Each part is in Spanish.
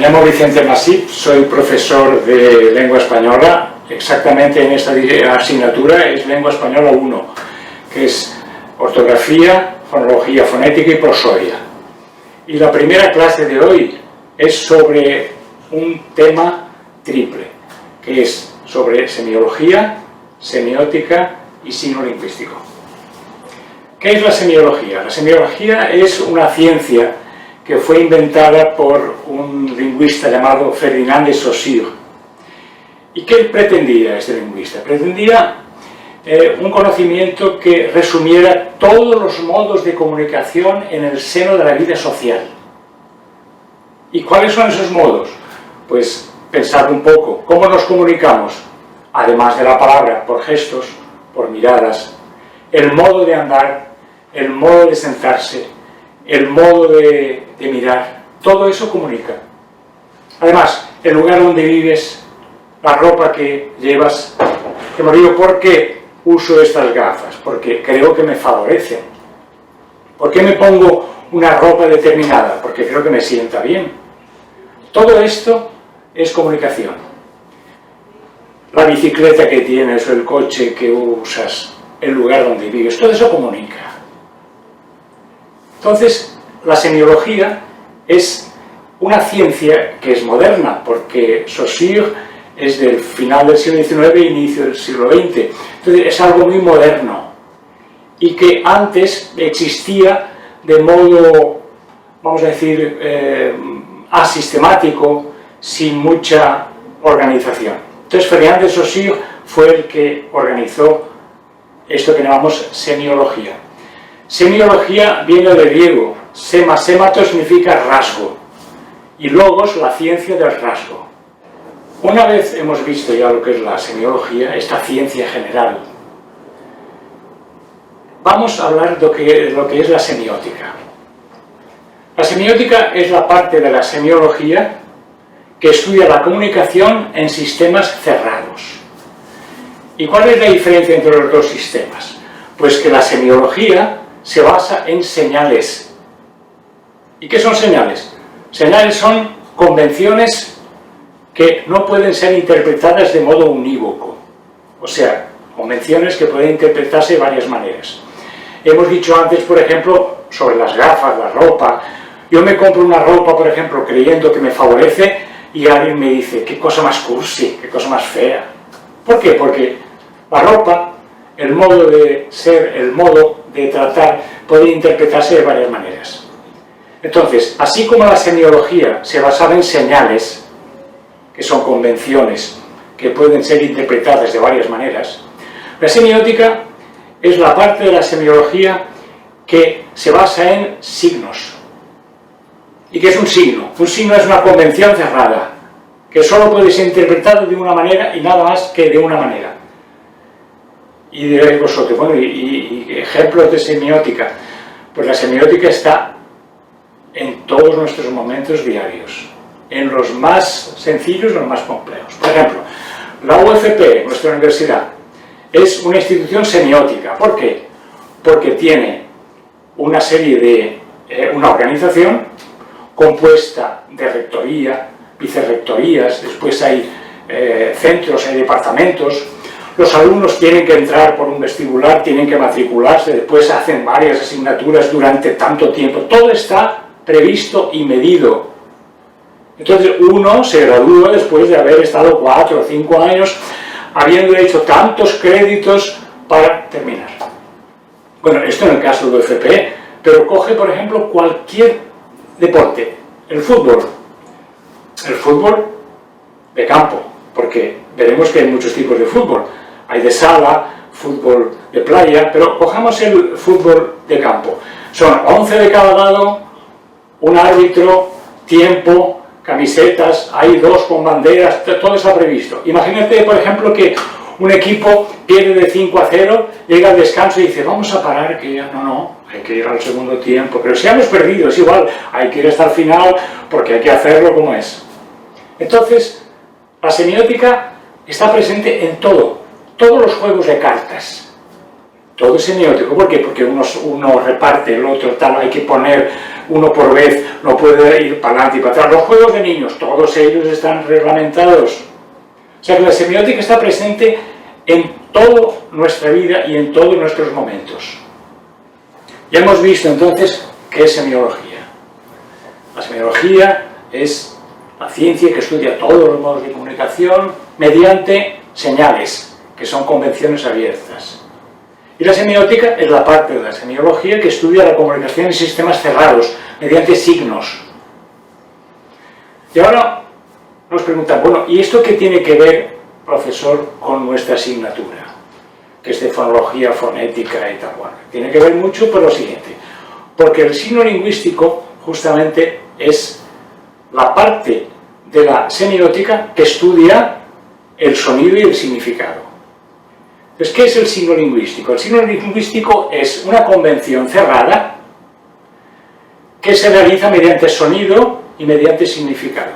llamo Vicente Masip, soy profesor de lengua española, exactamente en esta asignatura es lengua española 1, que es ortografía, fonología fonética y prosodia. Y la primera clase de hoy es sobre un tema triple, que es sobre semiología, semiótica y signo lingüístico. ¿Qué es la semiología? La semiología es una ciencia que fue inventada por un lingüista llamado Ferdinand de Saussure. ¿Y qué pretendía este lingüista? Pretendía un conocimiento que resumiera todos los modos de comunicación en el seno de la vida social. ¿Y cuáles son esos modos? Pues pensad un poco, ¿cómo nos comunicamos? Además de la palabra, por gestos, por miradas, el modo de andar, el modo de sentarse, el modo de mirar, todo eso comunica. Además, el lugar donde vives, la ropa que llevas. Como digo, ¿por qué uso estas gafas? Porque creo que me favorecen. ¿Por qué me pongo una ropa determinada? Porque creo que me sienta bien. Todo esto es comunicación. La bicicleta que tienes o el coche que usas, el lugar donde vives, todo eso comunica. Entonces, la semiología es una ciencia que es moderna, porque Saussure es del final del siglo XIX e inicio del siglo XX. Entonces, es algo muy moderno y que antes existía de modo, vamos a decir, asistemático, sin mucha organización. Entonces, Ferdinand de Saussure fue el que organizó esto que llamamos semiología. Semiología viene del griego, semato significa rasgo, y logos, la ciencia del rasgo. Una vez hemos visto ya lo que es la semiología, esta ciencia general, vamos a hablar de lo que es la semiótica. La semiótica es la parte de la semiología que estudia la comunicación en sistemas cerrados. ¿Y cuál es la diferencia entre los dos sistemas? Pues que la semiología se basa en señales. ¿Y qué son señales? Señales son convenciones que no pueden ser interpretadas de modo unívoco. O sea, convenciones que pueden interpretarse de varias maneras. Hemos dicho antes, por ejemplo, sobre las gafas, la ropa. Yo me compro una ropa, por ejemplo, creyendo que me favorece y alguien me dice, qué cosa más cursi, qué cosa más fea. ¿Por qué? Porque la ropa, el modo de ser, el modo de tratar, puede interpretarse de varias maneras. Entonces, así como la semiología se basaba en señales, que son convenciones que pueden ser interpretadas de varias maneras, la semiótica es la parte de la semiología que se basa en signos. ¿Y qué es un signo? Un signo es una convención cerrada, que solo puede ser interpretada de una manera y nada más que de una manera. Y diréis vosotros, bueno, y ejemplos de semiótica. Pues la semiótica está en todos nuestros momentos diarios, en los más sencillos y los más complejos. Por ejemplo, la UFP, nuestra universidad, es una institución semiótica. ¿Por qué? Porque tiene una serie de, una organización compuesta de rectoría, vicerrectorías, después hay centros, hay departamentos. Los alumnos tienen que entrar por un vestibular, tienen que matricularse, después hacen varias asignaturas durante tanto tiempo. Todo está previsto y medido. Entonces uno se gradúa después de haber estado 4 o 5 años habiendo hecho tantos créditos para terminar. Bueno, esto en el caso del UFP, pero coge, por ejemplo, cualquier deporte. El fútbol de campo, porque veremos que hay muchos tipos de fútbol. Hay de sala, fútbol de playa, pero cojamos el fútbol de campo. Son 11 de cada lado, un árbitro, tiempo, camisetas, hay 2 con banderas, todo está previsto. Imagínate, por ejemplo, que un equipo pierde de 5-0, llega al descanso y dice, vamos a parar, que ya no, hay que ir al segundo tiempo, pero si hemos perdido, es igual, hay que ir hasta el final porque hay que hacerlo como es. Entonces, la semiótica está presente en todo, todos los juegos de cartas. Todo es semiótico. ¿Por qué? Porque uno reparte, el otro tal, hay que poner uno por vez, no puede ir para adelante y para atrás. Los juegos de niños, todos ellos están reglamentados. O sea que la semiótica está presente en toda nuestra vida y en todos nuestros momentos. Ya hemos visto entonces qué es semiología. La semiología es la ciencia que estudia todos los modos de comunicación mediante señales, que son convenciones abiertas. Y la semiótica es la parte de la semiología que estudia la comunicación en sistemas cerrados, mediante signos. Y ahora nos preguntan, bueno, ¿y esto qué tiene que ver, profesor, con nuestra asignatura? Que es de fonología, fonética y tal. Bueno, tiene que ver mucho por lo siguiente. Porque el signo lingüístico, justamente, es la parte de la semiótica que estudia el sonido y el significado. Entonces, ¿qué es el signo lingüístico? El signo lingüístico es una convención cerrada que se realiza mediante sonido y mediante significado.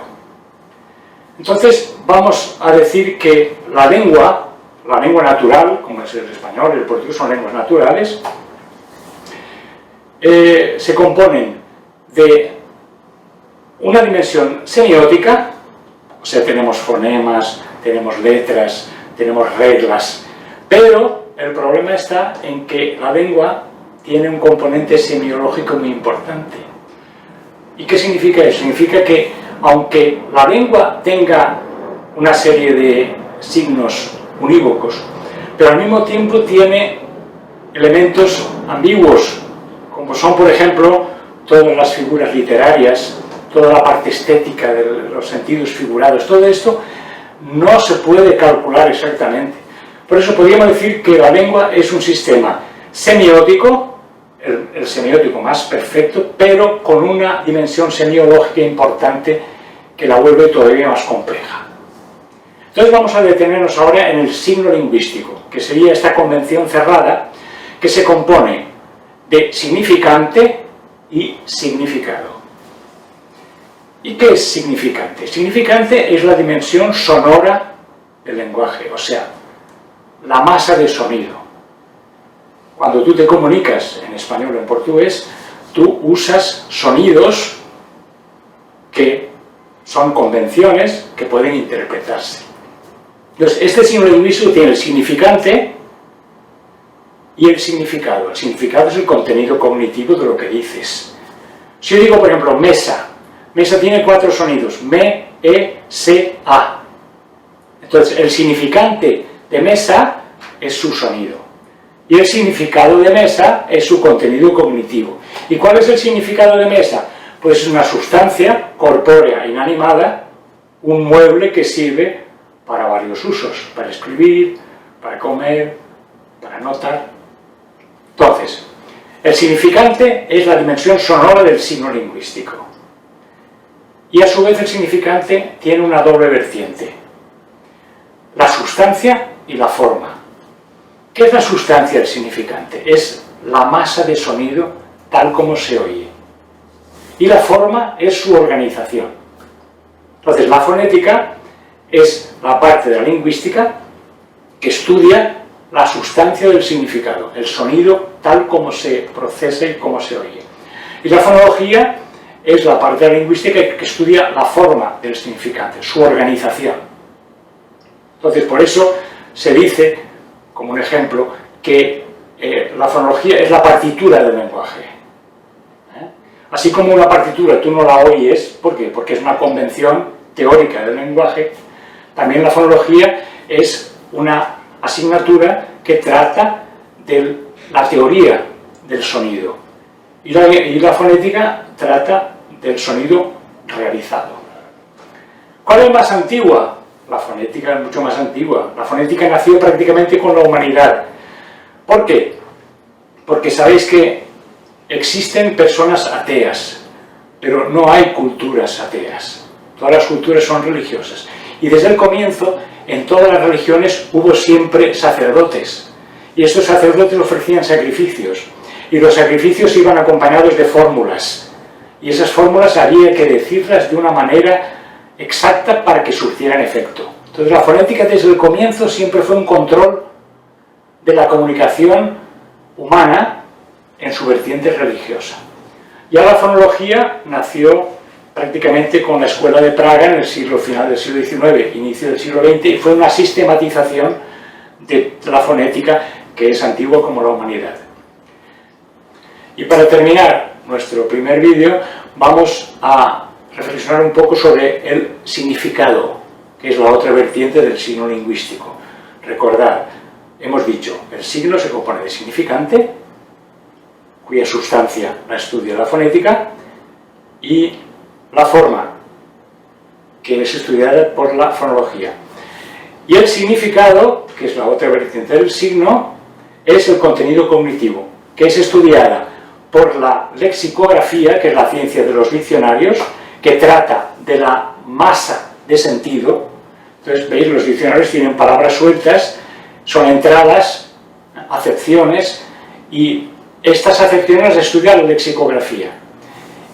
Entonces, vamos a decir que la lengua natural, como es el español y el portugués, son lenguas naturales, se componen de una dimensión semiótica, o sea, tenemos fonemas, tenemos letras, tenemos reglas, pero el problema está en que la lengua tiene un componente semiológico muy importante. ¿Y qué significa eso? Significa que, aunque la lengua tenga una serie de signos unívocos, pero al mismo tiempo tiene elementos ambiguos, como son, por ejemplo, todas las figuras literarias, toda la parte estética de los sentidos figurados, todo esto no se puede calcular exactamente. Por eso podríamos decir que la lengua es un sistema semiótico, el semiótico más perfecto, pero con una dimensión semiológica importante que la vuelve todavía más compleja. Entonces vamos a detenernos ahora en el signo lingüístico, que sería esta convención cerrada que se compone de significante y significado. ¿Y qué es significante? Significante es la dimensión sonora del lenguaje, o sea, la masa de sonido. Cuando tú te comunicas en español o en portugués, tú usas sonidos que son convenciones que pueden interpretarse. Entonces, este signo lingüístico tiene el significante y el significado. El significado es el contenido cognitivo de lo que dices. Si yo digo, por ejemplo, mesa, mesa tiene 4 sonidos, me, e, se, a. Entonces, el significante de mesa es su sonido. Y el significado de mesa es su contenido cognitivo. ¿Y cuál es el significado de mesa? Pues es una sustancia corpórea, inanimada, un mueble que sirve para varios usos, para escribir, para comer, para anotar. Entonces, el significante es la dimensión sonora del signo lingüístico. Y a su vez el significante tiene una doble vertiente: la sustancia y la forma. ¿Qué es la sustancia del significante? Es la masa de sonido tal como se oye. Y la forma es su organización. Entonces, la fonética es la parte de la lingüística que estudia la sustancia del significado, el sonido tal como se procesa y cómo se oye. Y la fonología es la parte de la lingüística que estudia la forma del significante, su organización. Entonces, por eso se dice, como un ejemplo, que la fonología es la partitura del lenguaje. Así como una partitura tú no la oyes, ¿por qué? Porque es una convención teórica del lenguaje. También la fonología es una asignatura que trata de la teoría del sonido. Y la fonética trata del sonido realizado. ¿Cuál es más antigua? La fonética es mucho más antigua. La fonética nació prácticamente con la humanidad. ¿Por qué? Porque sabéis que existen personas ateas, pero no hay culturas ateas. Todas las culturas son religiosas. Y desde el comienzo, en todas las religiones hubo siempre sacerdotes. Y estos sacerdotes ofrecían sacrificios. Y los sacrificios iban acompañados de fórmulas. Y esas fórmulas había que decirlas de una manera exacta para que surtieran efecto. Entonces la fonética desde el comienzo siempre fue un control de la comunicación humana en su vertiente religiosa. Ya la fonología nació prácticamente con la Escuela de Praga en el final del siglo XIX, inicio del siglo XX, y fue una sistematización de la fonética que es antigua como la humanidad. Y para terminar nuestro primer vídeo, vamos a reflexionar un poco sobre el significado, que es la otra vertiente del signo lingüístico. Recordad, hemos dicho, el signo se compone de significante, cuya sustancia la estudia la fonética, y la forma, que es estudiada por la fonología. Y el significado, que es la otra vertiente del signo, es el contenido cognitivo, que es estudiada por la lexicografía, que es la ciencia de los diccionarios, que trata de la masa de sentido. Entonces, veis, los diccionarios tienen palabras sueltas, son entradas, acepciones, y estas acepciones las estudia la lexicografía.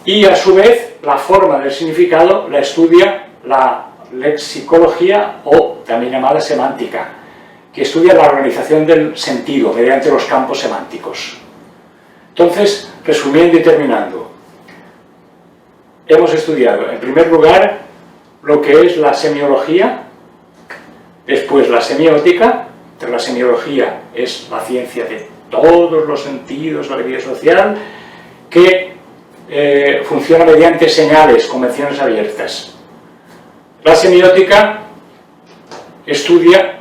Y a su vez, la forma del significado la estudia la lexicología, o también llamada semántica, que estudia la organización del sentido mediante los campos semánticos. Entonces, resumiendo y terminando, hemos estudiado en primer lugar lo que es la semiología, después la semiótica. La semiología es la ciencia de todos los sentidos de la vida social, que funciona mediante señales, convenciones abiertas. La semiótica estudia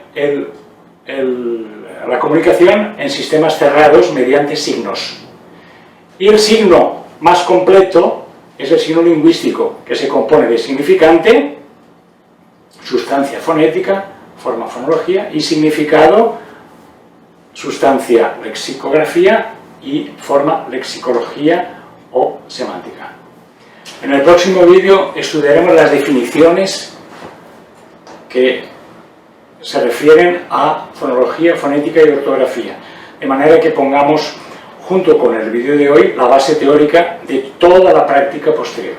la comunicación en sistemas cerrados mediante signos. Y el signo más completo es el signo lingüístico, que se compone de significante, sustancia fonética, forma fonología, y significado, sustancia lexicografía, y forma lexicología o semántica. En el próximo vídeo estudiaremos las definiciones que se refieren a fonología, fonética y ortografía, de manera que pongamos, junto con el vídeo de hoy, la base teórica de toda la práctica posterior.